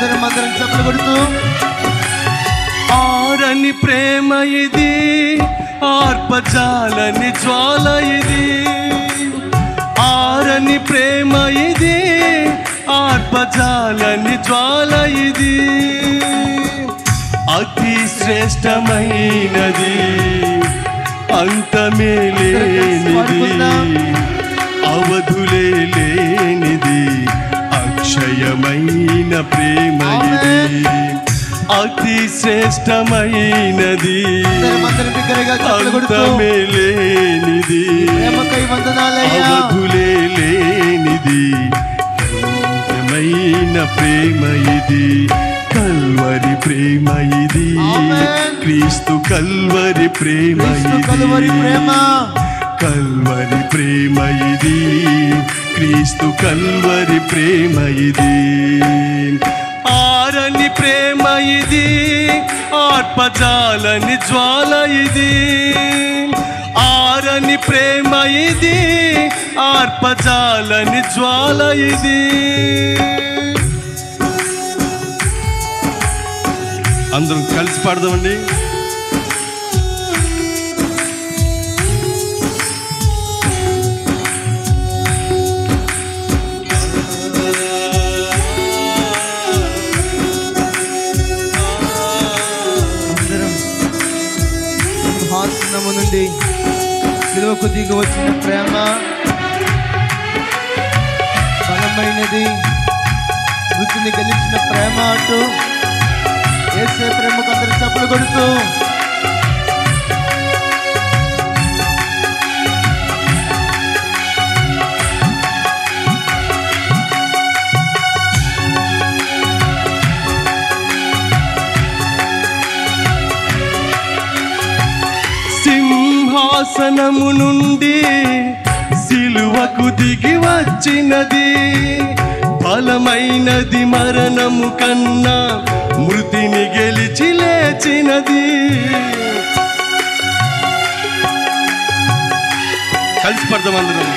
అందరం చప్పట్లు కొడుతూ ఆరని ప్రేమ ఇది, ఆర్పజాలని జ్వాల ఇది. ఆరని ప్రేమ ఇది, ఆర్పజాలని జ్వాల ఇది. అతి శ్రేష్టమైనది, అంతమే లేనిది, అవధులే లేనిది, అక్షయమైన ప్రేమ ఇది. అతి శ్రేష్టమైనది, అంతమే లేనిది, అవధులే లేనిది, అక్షయమైన ప్రేమ ఇది. కల్వరి ప్రేమ ఇది, క్రీస్తు కల్వరి ప్రేమ ఇది. కల్వరి ప్రేమ ఇది, క్రీస్తు కల్వరి ప్రేమ ఇది. ఆరని ప్రేమ ఇది, ఆర్పజాలని జ్వాల ఇది. ఆరని ప్రేమ ఇది, ఆర్పజాలని జ్వాల ఇది. అందరం కలిసి పాడదామండి. సింహాసనము నుండి సిలువకు దిగి వచ్చిన ప్రేమ బలమైనది, మృతిని గెలిచిన ప్రేమ అంటూ యేసే ప్రేమకు అందరూ చప్పట్లు కొడుతూ సింహాసనము నుండి సిలువకు దిగి వచ్చినది, బలమైనది, మరణము కన్నా మృతిని గెలిచి లేచినది. కలిసి పడదాం అందరం.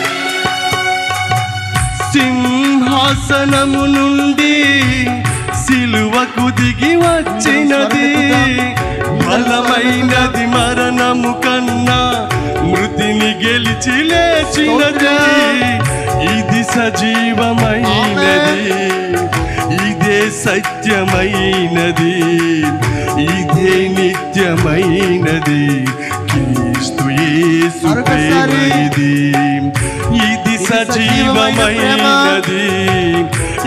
సింహాసనము నుండి సిలువకు దిగి వచ్చినది, బలమైనది, మరణము కన్నా మృతిని గెలిచి లేచినది. ఇది సజీవమైనది, ఇదే సత్యమైనది, ఇదే నిత్యమైనది, క్రీస్తు యేసు ప్రేమ ఇది. ఇది సజీవమైనది,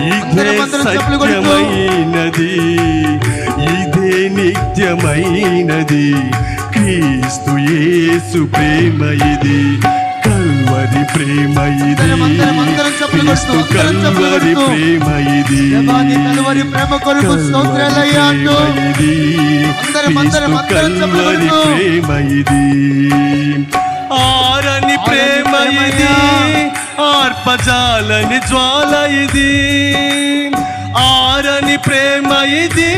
ఇదే సత్యమైనది, ఇదే నిత్యమైనది, క్రీస్తు యేసు ప్రేమ ఇది. కల్వరి ప్రేమ ఇది, క్రీస్తు కల్వరి ప్రేమ ఇది. కల్వరి ప్రేమ కొరకు స్తోత్రాలయ్యా అంటూ క్రీస్తు కల్వరి ప్రేమ ఇది. ఆరని ప్రేమ ఇది, ఆర్పజాలని జ్వాల ఇది. ఆరని ప్రేమ ఇది,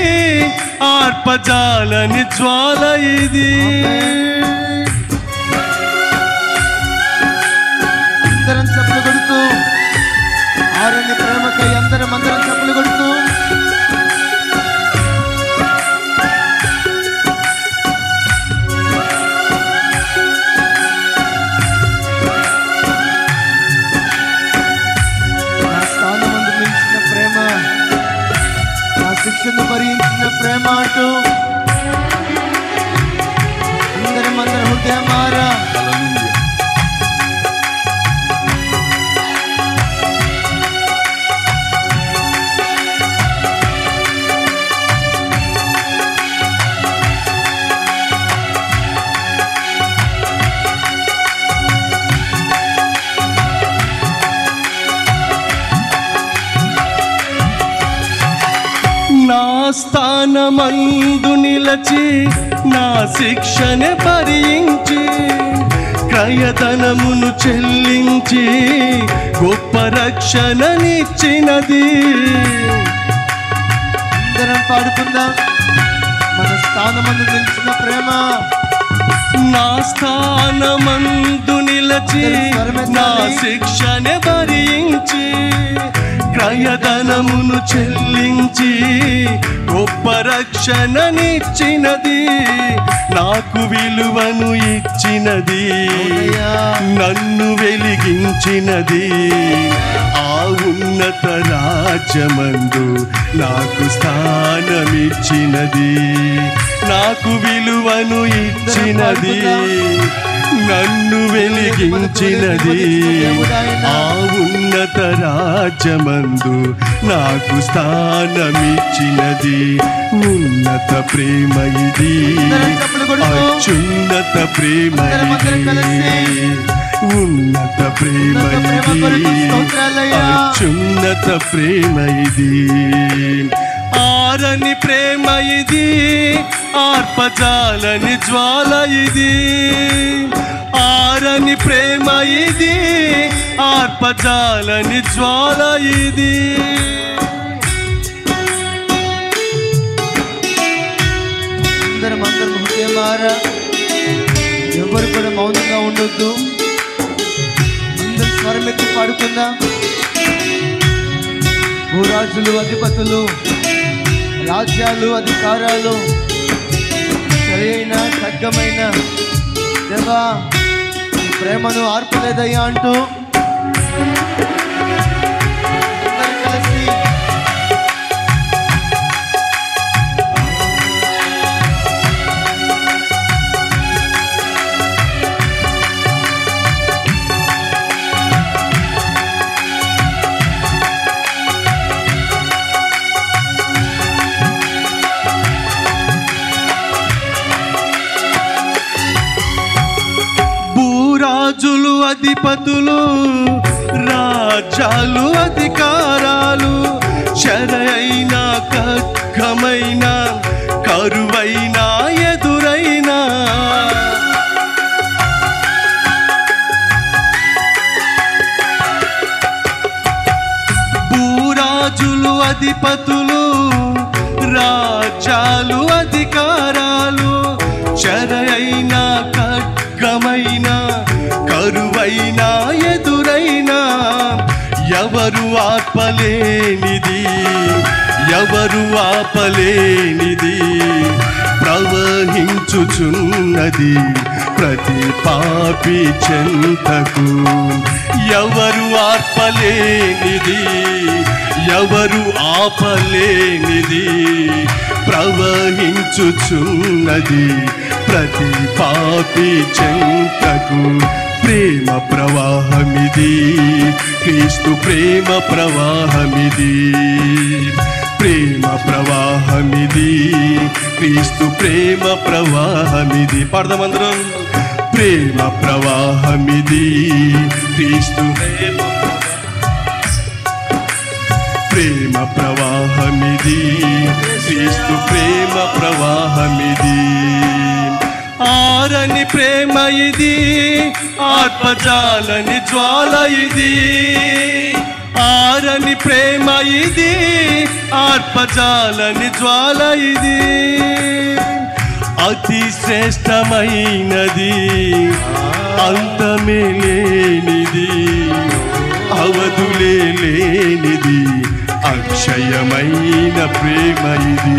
ఆర్పజాలని జ్వాల ఇది. అందరం చప్పట్లు కొడుతూ ఆరని ప్రేమకై అందరం చప్పట్లు కొడుతూ నా స్థానమందు నిలిచిన ప్రేమ, నా శిక్షను భరించిన ప్రేమ అంటూ అందరం హృదయమారా నా స్థానమందు నిలచి నా శిక్షనే భరించి క్రయధనమును చెల్లించి గొప్ప రక్షణనిచ్చినది. అందరం పాడుకుందాం. మన స్థానమందు నిలిచిన ప్రేమ, నా స్థానమందు నిలచి నా శిక్షనే భరించి క్రయధనమును చెల్లించి గొప్ప రక్షణనిచ్చినది, నాకు విలువను ఇచ్చినది, నన్ను వెలిగించినది, ఆ ఉన్నత రాజ్యమందు నాకు స్థానమిచ్చినది, నాకు విలువను ఇచ్చినది, నన్ను వెలిగించినది, ఆ ఉన్నత రాజ్యమందు నాకు స్థానమిచ్చినది. ఉన్నత ప్రేమ ఇది, అత్యున్నత ప్రేమ ఇది, ఉన్నత ప్రేమ ఇది, అత్యున్నత ప్రేమ ఇది. ఆరని ప్రేమ ఇది, ఆర్పజాలని జ్వాల ఇది, ఆరని ప్రేమ ఇది, ఆర్పజాలని జ్వాల ఇది. అందరం హృదయమారా ఎవరు కూడా మౌనంగా ఉండొద్దు. అందరు స్వరమెత్తి పాడుకుందాం. భూరాజులు, అధిపతులు, రాజ్యాలు, అధికారాలు, సరైన ఖడ్గమైన దేవా నీ ప్రేమను ఆర్పలేదయ్యా అంటూ అందరూ కలిసి రాజులు, అధిపతులు, రాజ్యాలు, అధికారాలు, శరైన ఖడ్గమైన కరువైన ఎదురైనా, భూరాజులు, అధిపతులు, రాజ్యాలు, అధికారాలు, శరైన ఖడ్గమైన కరువైనా ఎదురైనా, ఎవరు ఆపలేనిది, ఎవరు ఆపలేనిది, ప్రవహించుచున్నది ప్రతి పాపి చెంతకు. ఎవరు ఆర్పలేనిది, ఎవరు ఆపలేనిది, ప్రవహించుచున్నది ప్రతి పాపి చెంతకు. ప్రేమ ప్రవాహమిది, క్రీస్తు ప్రేమ ప్రవాహమిది, ప్రేమ ప్రవాహమిది, క్రీస్తు ప్రేమ ప్రవాహమిది. పాడదామందరం. ప్రేమ ప్రవాహమిది, క్రీస్తు ప్రేమ ప్రవాహమిది, క్రీస్తు ప్రేమ ప్రవాహమిది. ఆరని ప్రేమ ఇది, ఆత్మజాలని జ్వాల ఇది, ఆరని ప్రేమ ఇది, ఆత్మజాలని జ్వాల ఇది. అతి శ్రేష్టమైనది, అంతమే లేనిది, అవధులే లేనిది, అక్షయమైన ప్రేమ ఇది.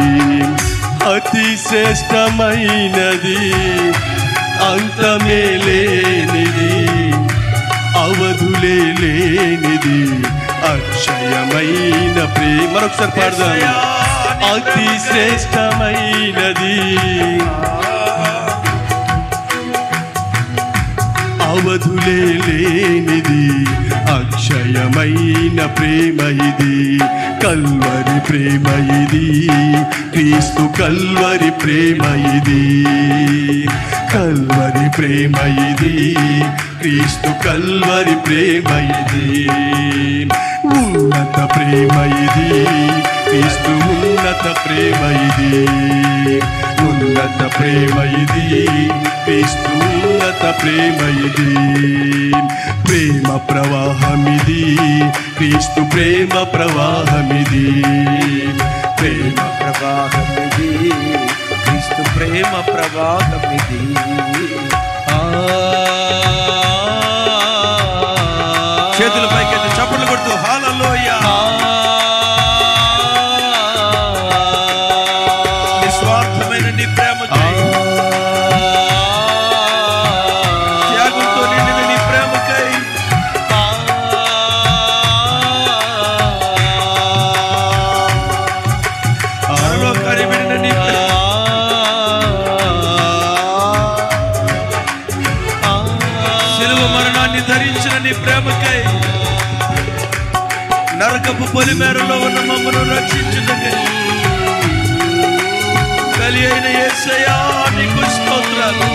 అతి శ్రేష్టమైనది, అంతమే లేనిది, అవధులే లేనిది, అక్షయమైన ప్రేమ. మరొకసారి పాడదాం. అతి శ్రేష్టమైనది, అవధులే లేనిది, అక్షయమైన ప్రేమ ఇది. కల్వరి ప్రేమ ఇది, క్రీస్తు కల్వరి ప్రేమ ఇది, కల్వరి ప్రేమ ఇది, క్రీస్తు కల్వరి ప్రేమ ఇది. ఉన్నత ప్రేమ ఇది, క్రీస్తు ఉన్నత ప్రేమ ఇది, ఉన్నత ప్రేమ ఇది, క్రీస్తు ఉన్నత ప్రేమ ఇది. ప్రేమ ప్రవాహమిది, క్రీస్తు ప్రేమ ప్రవాహమిది, ప్రేమ ప్రవాహమిది, క్రీస్తు ప్రేమ ప్రవాహమిది. చేతుల పైకి చప్పట్లు కొడుతూ హల్లెలూయా. శిలువని ధరించిన నీ ప్రేమకై, నరకపు పొలిమేరలో ఉన్న మమ్మను రక్షించుటకై బలి అయిన యేసయ్యా నీకు స్తోత్రాలు.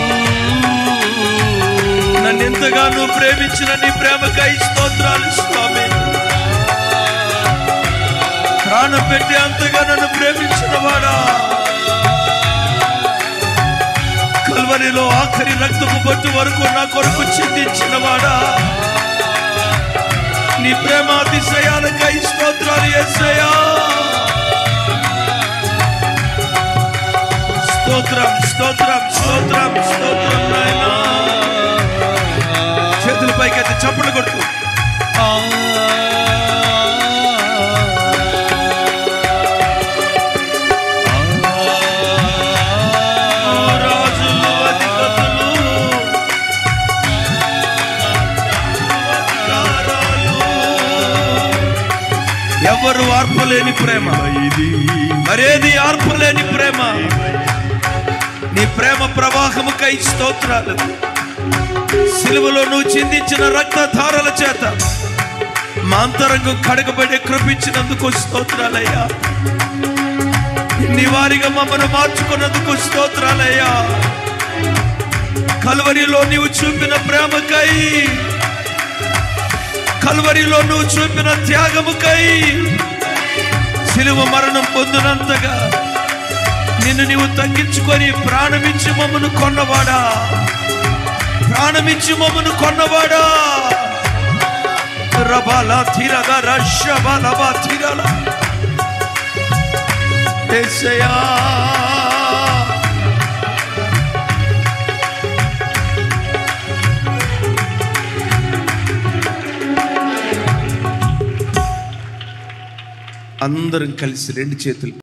నన్ను ఎంతగానో ప్రేమించిన నీ ప్రేమకై స్తోత్రాలు స్వామి. ప్రాణం పెట్టి అంతగా నన్ను ప్రేమించిన వాడా, కల్వరిలో ఆఖరి రక్తపు బొట్టు వరకు నా కొరకు చిందించిన వాడా, నీ ప్రేమాతిశయాలకై స్తోత్రాలు యేసయ్యా. స్తోత్రం స్తోత్రం స్తోత్రం స్తోత్రం నాయనా. చేతుల పైకైతే చప్పట్లు కొడుతూ రాజులు అధిపతులు అధికారాలు ఎవరు ఆర్పలేని ప్రేమ, మరేది ఆర్పలేని ప్రేమ, నీ ప్రేమ ప్రవాహముకై స్తోత్రాలు. సిలువలో నువ్వు చిందించిన రక్తధారల చేత మా అంతరంగం కడగబడి కృపించినందుకు స్తోత్రాలయ్యా. నీ వారిగా మమ్మల్ని మార్చుకున్నందుకు స్తోత్రాలయ్యా. కల్వరిలో నీవు చూపిన ప్రేమకై, కల్వరిలో నువ్వు చూపిన త్యాగముకై, సిలువ మరణం పొందినంతగా నిన్ను నీవు తగ్గించుకొని ప్రాణమిచ్చి మమ్మను కొన్నవాడా, ప్రాణమిచ్చి మమ్మను కొన్నవాడా. రబాలా తీరగా రషబాలబా తీరలా యేసయ్యా. అందరం కలిసి రెండు చేతులు